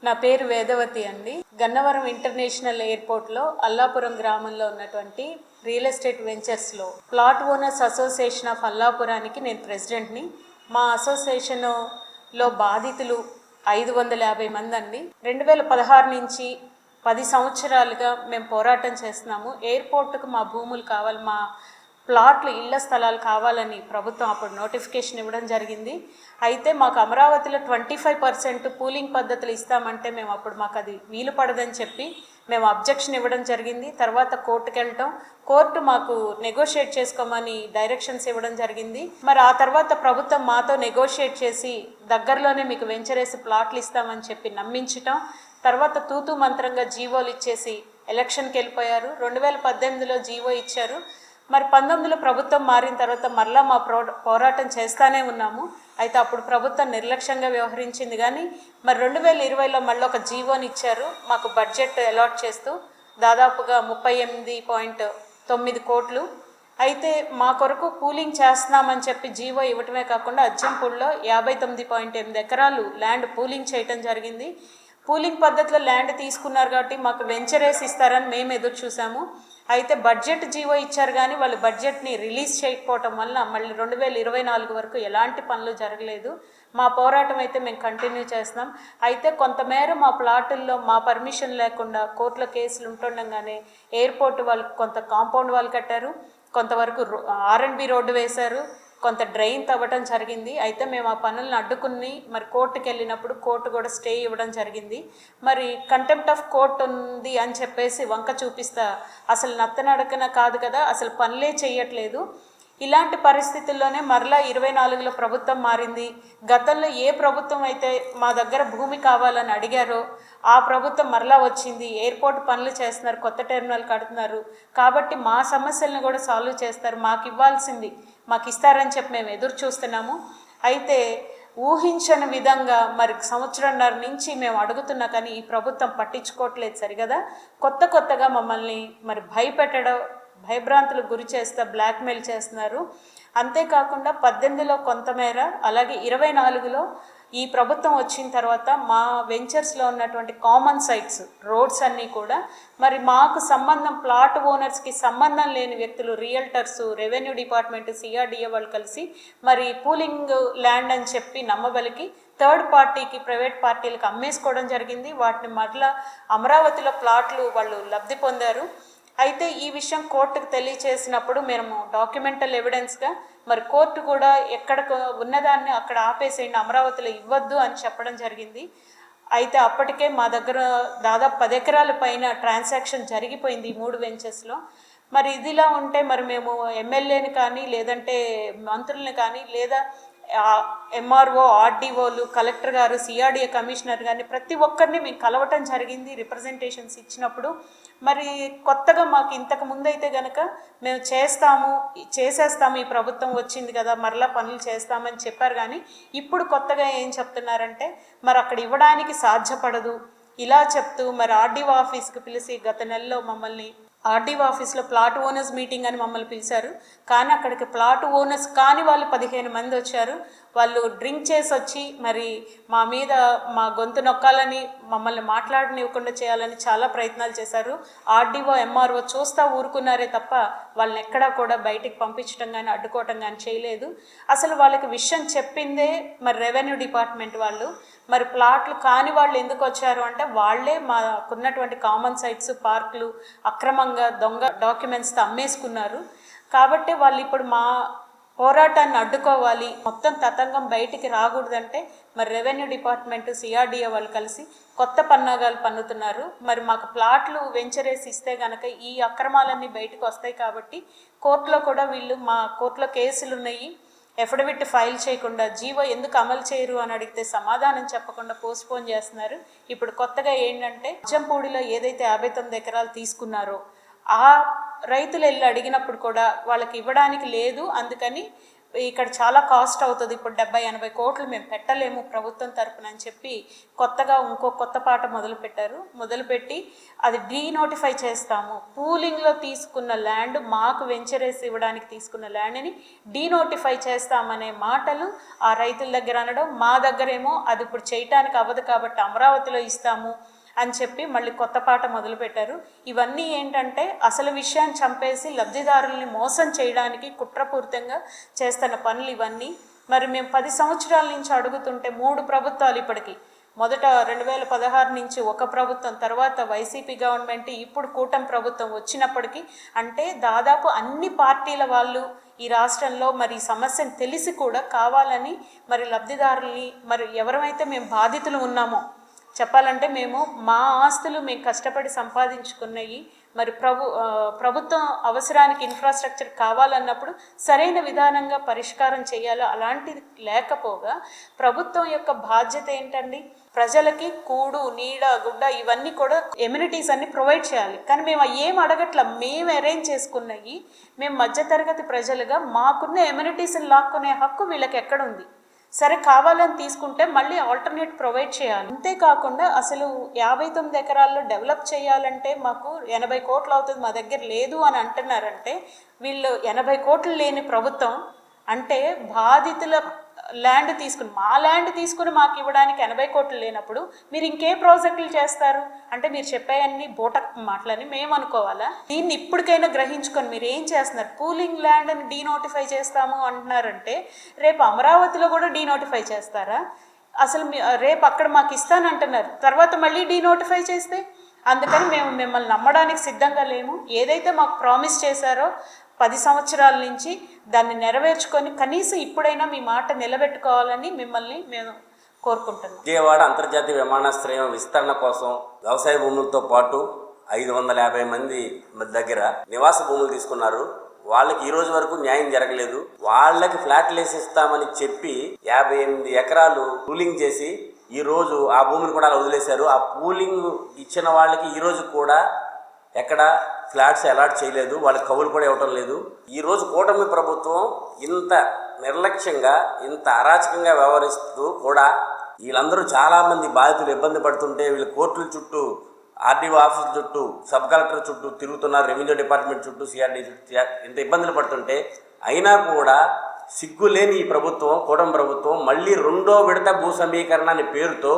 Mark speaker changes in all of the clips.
Speaker 1: నా పేరు వేదవతి అండి. గన్నవరం ఇంటర్నేషనల్ ఎయిర్పోర్ట్లో అల్లాపురం గ్రామంలో ఉన్నటువంటి రియల్ ఎస్టేట్ వెంచర్స్లో ప్లాట్ ఓనర్స్ అసోసియేషన్ ఆఫ్ అల్లాపురానికి నేను ప్రెసిడెంట్ని. మా అసోసియేషన్లో బాధితులు 550 మంది అండి. 2016 నుంచి 10 సంవత్సరాలుగా మేము పోరాటం చేస్తున్నాము. ఎయిర్పోర్టుకు మా భూములు కావాలి, మా ప్లాట్లు ఇళ్ల స్థలాలు కావాలని ప్రభుత్వం అప్పుడు నోటిఫికేషన్ ఇవ్వడం జరిగింది. అయితే మాకు అమరావతిలో 25% పూలింగ్ పద్ధతులు ఇస్తామంటే మేము అప్పుడు మాకు అది వీలు పడదని చెప్పి మేము అబ్జెక్షన్ ఇవ్వడం జరిగింది. తర్వాత కోర్టుకు వెళ్ళటం, కోర్టు మాకు నెగోషియేట్ చేసుకోమని డైరెక్షన్స్ ఇవ్వడం జరిగింది. మరి ఆ తర్వాత ప్రభుత్వం మాతో నెగోషియేట్ చేసి దగ్గరలోనే మీకు వెంచరేసి ప్లాట్లు ఇస్తామని చెప్పి నమ్మించటం, తర్వాత తూతూ మంత్రంగా జీవోలు ఇచ్చేసి ఎలక్షన్కి వెళ్ళిపోయారు. 2018లో జీవో ఇచ్చారు. మరి 19లో ప్రభుత్వం మారిన తర్వాత మరలా మా పోరాటం చేస్తూనే ఉన్నాము. అయితే అప్పుడు ప్రభుత్వం నిర్లక్ష్యంగా వ్యవహరించింది. కానీ మరి 2020లో మళ్ళీ ఒక జీవోని ఇచ్చారు మాకు బడ్జెట్ అలాట్ చేస్తూ, దాదాపుగా 38.9 కోట్లు. అయితే మా కొరకు పూలింగ్ చేస్తున్నామని చెప్పి జీవో ఇవ్వటమే కాకుండా అజ్జంపూడిలో 59.8 ఎకరాలు ల్యాండ్ పూలింగ్ చేయటం జరిగింది. పూలింగ్ పద్ధతిలో ల్యాండ్ తీసుకున్నారు కాబట్టి మాకు వెంచరేసి ఇస్తారని మేము ఎదురు చూసాము. అయితే బడ్జెట్ జీవో ఇచ్చారు కానీ వాళ్ళు బడ్జెట్ని రిలీజ్ చేయకపోవటం వల్ల మళ్ళీ 2024 వరకు ఎలాంటి పనులు జరగలేదు. మా పోరాటం అయితే మేము కంటిన్యూ చేస్తున్నాం. అయితే కొంతమేర మా ప్లాటుల్లో మా పర్మిషన్ లేకుండా కోర్టులో కేసులు ఉంటుండగానే ఎయిర్పోర్ట్ వాళ్ళు కొంత కాంపౌండ్ వాళ్ళు కట్టారు, కొంతవరకు R&B రోడ్డు వేశారు, కొంత డ్రైన్ తవ్వటం జరిగింది. అయితే మేము ఆ పనులను అడ్డుకుని మరి కోర్టుకు వెళ్ళినప్పుడు కోర్టు కూడా స్టే ఇవ్వడం జరిగింది. మరి కంటెంప్ట్ ఆఫ్ కోర్ట్ ఉంది అని చెప్పేసి వంక చూపిస్తా అసలు నత్తనడకన కాదు కదా, అసలు పనులే చేయట్లేదు. ఇలాంటి పరిస్థితుల్లోనే మరలా 24లో ప్రభుత్వం మారింది. గతంలో ఏ ప్రభుత్వం అయితే మా దగ్గర భూమి కావాలని అడిగారో ఆ ప్రభుత్వం మరలా వచ్చింది. ఎయిర్పోర్ట్ పనులు చేస్తున్నారు, కొత్త టెర్మినల్ కడుతున్నారు, కాబట్టి మా సమస్యలను కూడా సాల్వ్ చేస్తారు, మాకు ఇవ్వాల్సింది మాకు ఇస్తారని చెప్పి మేము ఎదురు చూస్తున్నాము. అయితే ఊహించని విధంగా మరి సంవత్సరంన్నర నుంచి మేము అడుగుతున్నా కానీ ఈ ప్రభుత్వం పట్టించుకోవట్లేదు సరిగదా. కొత్తగా మమ్మల్ని మరి భయపెట్టడం, భయభ్రాంతులకు గురి చేస్తా బ్లాక్మెయిల్ చేస్తున్నారు. అంతేకాకుండా 18లో కొంతమేర, అలాగే 24లో ఈ ప్రభుత్వం వచ్చిన తర్వాత మా వెంచర్స్లో ఉన్నటువంటి కామన్ సైట్స్, రోడ్స్ అన్నీ కూడా మరి మాకు సంబంధం, ప్లాట్ ఓనర్స్కి సంబంధం లేని వ్యక్తులు, రియల్టర్స్, రెవెన్యూ డిపార్ట్మెంట్, CRDA వాళ్ళు కలిసి మరి పూలింగ్ ల్యాండ్ అని చెప్పి నమ్మబలికి థర్డ్ పార్టీకి, ప్రైవేట్ పార్టీలకు అమ్మేసుకోవడం జరిగింది. వాటిని మరలా అమరావతిలో ప్లాట్లు వాళ్ళు లబ్ధి పొందారు. అయితే ఈ విషయం కోర్టుకు తెలియచేసినప్పుడు మేము డాక్యుమెంటల్ ఎవిడెన్స్గా మరి కోర్టు కూడా ఎక్కడికి ఉన్నదాన్ని అక్కడ ఆపేసేయండి, అమరావతిలో ఇవ్వద్దు అని చెప్పడం జరిగింది. అయితే అప్పటికే మా దగ్గర దాదాపు 10 ఎకరాల పైన ట్రాన్సాక్షన్ జరిగిపోయింది ఈ 3 వెంచర్స్లో. మరి ఇదిలా ఉంటే మరి మేము ఎమ్మెల్యేని కానీ, లేదంటే మంత్రుల్ని కానీ, లేదా MRO, RDOలు, కలెక్టర్ గారు, CRDA కమిషనర్ కానీ ప్రతి ఒక్కరిని మేము కలవటం జరిగింది రిప్రజెంటేషన్స్ ఇచ్చినప్పుడు. మరి కొత్తగా మాకు ఇంతకు ముందు అయితే కనుక మేము చేసేస్తాము, ఈ ప్రభుత్వం వచ్చింది కదా మరలా పనులు చేస్తామని చెప్పారు. కానీ ఇప్పుడు కొత్తగా ఏం చెప్తున్నారంటే మరి అక్కడ ఇవ్వడానికి సాధ్యపడదు ఇలా చెప్తూ మరి RDO ఆఫీస్కి పిలిచి గత నెలలో మమ్మల్ని RDO ఆఫీస్లో ప్లాట్ ఓనర్స్ మీటింగ్ అని మమ్మల్ని పిలిచారు. కానీ అక్కడికి ప్లాట్ ఓనర్స్ కాని వాళ్ళు 15 మంది వచ్చారు. వాళ్ళు డ్రింక్ చేసి వచ్చి మరి మా మీద మా గొంతు నొక్కాలని, మమ్మల్ని మాట్లాడనివ్వకుండా చేయాలని చాలా ప్రయత్నాలు చేశారు. RDO, MRO చూస్తా ఊరుకున్నారే తప్ప వాళ్ళని ఎక్కడా కూడా బయటికి పంపించడం కానీ అడ్డుకోవటం కానీ చేయలేదు. అసలు వాళ్ళకి విషయం చెప్పిందే మరి రెవెన్యూ డిపార్ట్మెంట్ వాళ్ళు. మరి ప్లాట్లు కాని వాళ్ళు ఎందుకు వచ్చారు అంటే వాళ్ళే మాకున్నటువంటి కామన్ సైట్స్, పార్కులు అక్రమంగా దొంగ డాక్యుమెంట్స్తో అమ్మేసుకున్నారు. కాబట్టి వాళ్ళు ఇప్పుడు మా పోరాటాన్ని అడ్డుకోవాలి, మొత్తం తతంగం బయటికి రాకూడదంటే మరి రెవెన్యూ డిపార్ట్మెంట్, CRDA వాళ్ళు కలిసి కొత్త పన్నాగాలు పన్నుతున్నారు. మరి మాకు ప్లాట్లు వెంచరేసి ఇస్తే కనుక ఈ అక్రమాలన్నీ బయటకు వస్తాయి. కాబట్టి కోర్టులో కూడా వీళ్ళు, మా కోర్టులో కేసులు ఉన్నాయి, ఎఫిడవిట్ ఫైల్ చేయకుండా జీవో ఎందుకు అమలు చేయరు అని అడిగితే సమాధానం చెప్పకుండా పోస్ట్పోన్ చేస్తున్నారు. ఇప్పుడు కొత్తగా ఏంటంటే అజ్జంపూడిలో ఏదైతే 59 ఎకరాలు తీసుకున్నారో ఆ రైతులు వెళ్ళి అడిగినప్పుడు కూడా వాళ్ళకి ఇవ్వడానికి లేదు, అందుకని ఇక్కడ చాలా కాస్ట్ అవుతుంది, ఇప్పుడు 70-80 కోట్లు మేము పెట్టలేము ప్రభుత్వం తరపున అని చెప్పి కొత్తగా ఇంకో కొత్త పాట మొదలుపెట్టి అది డీనోటిఫై చేస్తాము, పూలింగ్లో తీసుకున్న ల్యాండ్ మాకు వెంచరేసి ఇవ్వడానికి తీసుకున్న ల్యాండ్ని డీనోటిఫై చేస్తామనే మాటలు ఆ రైతుల దగ్గర అనడం, మా దగ్గరేమో అది ఇప్పుడు చేయటానికి అవ్వదు కాబట్టి అమరావతిలో ఇస్తాము అని చెప్పి మళ్ళీ కొత్త పాట మొదలుపెట్టారు. ఇవన్నీ ఏంటంటే అసలు విషయాన్ని చంపేసి లబ్ధిదారుల్ని మోసం చేయడానికి కుట్రపూరితంగా చేస్తున్న పనులు ఇవన్నీ. మరి మేము 10 సంవత్సరాల నుంచి అడుగుతుంటే 3 ప్రభుత్వాలు ఇప్పటికీ, మొదట 2016 నుంచి ఒక ప్రభుత్వం, తర్వాత వైసీపీ గవర్నమెంట్, ఇప్పుడు కూటమి ప్రభుత్వం వచ్చినప్పటికీ అంటే దాదాపు అన్ని పార్టీల వాళ్ళు ఈ రాష్ట్రంలో మరి ఈ సమస్యను తెలిసి కూడా కావాలని మరి లబ్ధిదారుల్ని, మరి ఎవరైతే మేము బాధితులు ఉన్నామో చెప్పాలంటే మేము మా ఆస్తులు మేము కష్టపడి సంపాదించుకున్నవి మరి ప్రభుత్వం అవసరానికి ఇన్ఫ్రాస్ట్రక్చర్ కావాలన్నప్పుడు సరైన విధానంగా పరిష్కారం చేయాలో అలాంటిది లేకపోగా ప్రభుత్వం యొక్క బాధ్యత ఏంటండి, ప్రజలకి కూడు నీడ గుడ్డ ఇవన్నీ కూడా ఎమ్యూనిటీస్ అన్ని ప్రొవైడ్ చేయాలి. కానీ మేము ఏం అడగట్లా, మేము అరేంజ్ చేసుకున్నవి మేము మధ్యతరగతి ప్రజలుగా మాకున్న ఎమ్యూనిటీస్ని లాక్కునే హక్కు వీళ్ళకి ఎక్కడుంది? సరే కావాలని తీసుకుంటే మళ్ళీ ఆల్టర్నేట్ ప్రొవైడ్ చేయాలి. అంతేకాకుండా అసలు 59 ఎకరాల్లో డెవలప్ చేయాలంటే మాకు 80 కోట్లు అవుతుంది, మా దగ్గర లేదు అని అంటున్నారంటే వీళ్ళు 80 కోట్లు లేని ప్రభుత్వం అంటే బాధితుల ల్యాండ్ తీసుకుని, మా ల్యాండ్ తీసుకుని మాకు ఇవ్వడానికి 80 కోట్లు లేనప్పుడు మీరు ఇంకే ప్రాజెక్టులు చేస్తారు అంటే మీరు చెప్పేయన్ని బోటక్ మాటలని మేము అనుకోవాలా? దీన్ని ఇప్పటికైనా గ్రహించుకొని మీరు ఏం చేస్తున్నారు? పూలింగ్ ల్యాండ్ని డీనోటిఫై చేస్తాము అంటున్నారంటే రేపు అమరావతిలో కూడా డీనోటిఫై చేస్తారా? అసలు రేపు అక్కడ మాకు ఇస్తానంటున్నారు, తర్వాత మళ్ళీ డీనోటిఫై చేస్తే అందుకని మేము మిమ్మల్ని నమ్మడానికి సిద్ధంగా లేము. ఏదైతే మాకు ప్రామిస్ చేశారో 10 సంవత్సరాల నుంచి దాన్ని నెరవేర్చుకొని కనీసం ఇప్పుడైనా మీ మాట నిలబెట్టుకోవాలని మిమ్మల్ని మేము కోరుకుంటున్నాం.
Speaker 2: విజయవాడ అంతర్జాతీయ విమానాశ్రయం విస్తరణ కోసం వ్యవసాయ భూములతో పాటు 550 మంది దగ్గర నివాస భూములు తీసుకున్నారు. వాళ్ళకి ఈ రోజు వరకు న్యాయం జరగలేదు. వాళ్ళకి ఫ్లాట్లు వేసిస్తామని చెప్పి 58 ఎకరాలు పూలింగ్ చేసి ఈ రోజు ఆ భూమిని కూడా వదిలేశారు. ఆ పూలింగ్ ఇచ్చిన వాళ్ళకి ఈ రోజు కూడా ఎక్కడ ఫ్లాట్స్ అలాట్ చేయలేదు, వాళ్ళకి కవులు కూడా ఇవ్వటం లేదు. ఈరోజు కూటమి ప్రభుత్వం ఇంత నిర్లక్ష్యంగా ఇంత అరాచకంగా వ్యవహరిస్తూ కూడా వీళ్ళందరూ చాలామంది బాధితులు ఇబ్బంది పడుతుంటే వీళ్ళు కోర్టుల చుట్టూ, ఆర్డీఓ ఆఫీస్ చుట్టూ, సబ్ కలెక్టర్ చుట్టూ తిరుగుతున్నారు, రెవెన్యూ డిపార్ట్మెంట్ చుట్టూ, సిఆర్డీ చుట్టూ ఇంత ఇబ్బందులు పడుతుంటే అయినా కూడా సిగ్గులేని ఈ ప్రభుత్వం, కూటమి ప్రభుత్వం మళ్ళీ 2వ విడత భూ సమీకరణ అనే పేరుతో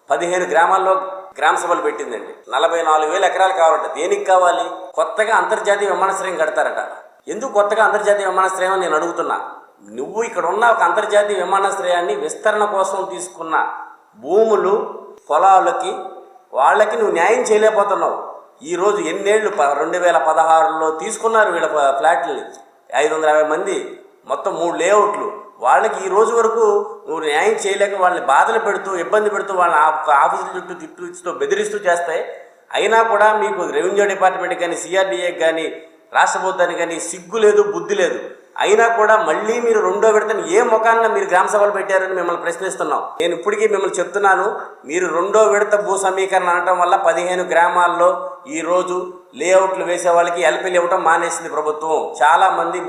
Speaker 2: 15 గ్రామాల్లో గ్రామ సభలు పెట్టిందండి. 44,000 ఎకరాలు కావాలంట. దేనికి కావాలి? కొత్తగా అంతర్జాతీయ విమానాశ్రయం కడతారట. ఎందుకు కొత్తగా అంతర్జాతీయ విమానాశ్రయం అని నేను అడుగుతున్నా. నువ్వు ఇక్కడ ఉన్న ఒక అంతర్జాతీయ విమానాశ్రయాన్ని విస్తరణ కోసం తీసుకున్న భూములు, పొలాలకి వాళ్ళకి నువ్వు న్యాయం చేయలేకపోతున్నావు. ఈరోజు ఎన్నేళ్ళు 2016లో తీసుకున్నారు వీళ్ళ ఫ్లాట్లని 550 మంది, మొత్తం 3 లేఅవుట్లు. వాళ్ళకి ఈ రోజు వరకు నువ్వు న్యాయం చేయలేక వాళ్ళని బాధలు పెడుతూ, ఇబ్బంది పెడుతూ, వాళ్ళని ఆఫీసుల చుట్టూ తిట్టుతూ బెదిరిస్తూ చేస్తాయి. అయినా కూడా మీకు రెవెన్యూ డిపార్ట్మెంట్ కానీ, సిఆర్డీఏకి కానీ, రాష్ట్ర ప్రభుత్వానికి కానీ సిగ్గు లేదు, బుద్ధి లేదు. అయినా కూడా మళ్ళీ మీరు 2వ విడతని ఏ ముఖాన్న మీరు గ్రామ సభలు పెట్టారని మిమ్మల్ని ప్రశ్నిస్తున్నాం. నేను ఇప్పటికీ మిమ్మల్ని చెప్తున్నాను, మీరు 2వ విడత భూ సమీకరణ అనటం వల్ల 15 గ్రామాల్లో ఈరోజు లేఅవుట్లు వేసే వాళ్ళకి ఎల్పీలు ఇవ్వటం మానేసింది ప్రభుత్వం. చాలామంది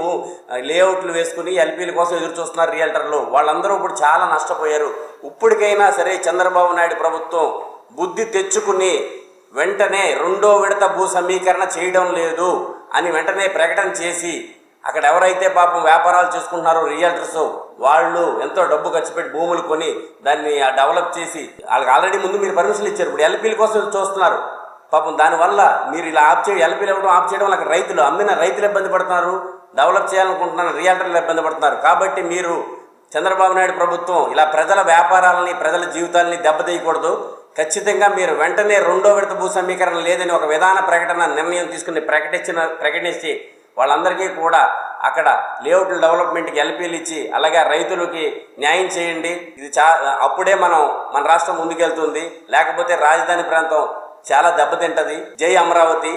Speaker 2: లేఅవుట్లు వేసుకుని ఎల్పీల కోసం ఎదురు చూస్తున్నారు రియల్టర్లు. వాళ్ళందరూ ఇప్పుడు చాలా నష్టపోయారు. ఇప్పటికైనా సరే చంద్రబాబు నాయుడు ప్రభుత్వం బుద్ధి తెచ్చుకుని వెంటనే 2వ విడత భూ సమీకరణ చేయడం లేదు అని వెంటనే ప్రకటన చేసి అక్కడ ఎవరైతే పాపం వ్యాపారాలు చేసుకుంటున్నారో రియల్టర్స్, వాళ్ళు ఎంతో డబ్బు ఖర్చు పెట్టి భూములు కొని దాన్ని డెవలప్ చేసి వాళ్ళకి ఆల్రెడీ ముందు మీరు పర్మిషన్ ఇచ్చారు, ఇప్పుడు ఎల్పీల కోసం చూస్తున్నారు. పాపం దానివల్ల మీరు ఇలా ఎల్పీలు ఇవ్వడం ఆఫ్ చేయడం వల్ల అక్కడ రైతులు అమ్మిన రైతులు ఇబ్బంది పడుతున్నారు, డెవలప్ చేయాలనుకుంటున్నారు రియల్టర్లు ఇబ్బంది పడుతున్నారు. కాబట్టి మీరు చంద్రబాబు నాయుడు ప్రభుత్వం ఇలా ప్రజల వ్యాపారాలని, ప్రజల జీవితాలని దెబ్బతీయకూడదు. ఖచ్చితంగా మీరు వెంటనే 2వ విడత భూ సమీకరణ లేదని ఒక విధాన ప్రకటన నిర్ణయం తీసుకుని ప్రకటించి వాళ్ళందరికీ కూడా అక్కడ లేఅవుట్ల డెవలప్మెంట్కి ఎల్పీలు ఇచ్చి అలాగే రైతులకి న్యాయం చేయండి. ఇది అప్పుడే మన రాష్ట్రం ముందుకెళ్తుంది. లేకపోతే రాజధాని ప్రాంతం చాలా దెబ్బతింటది. జై అమరావతి.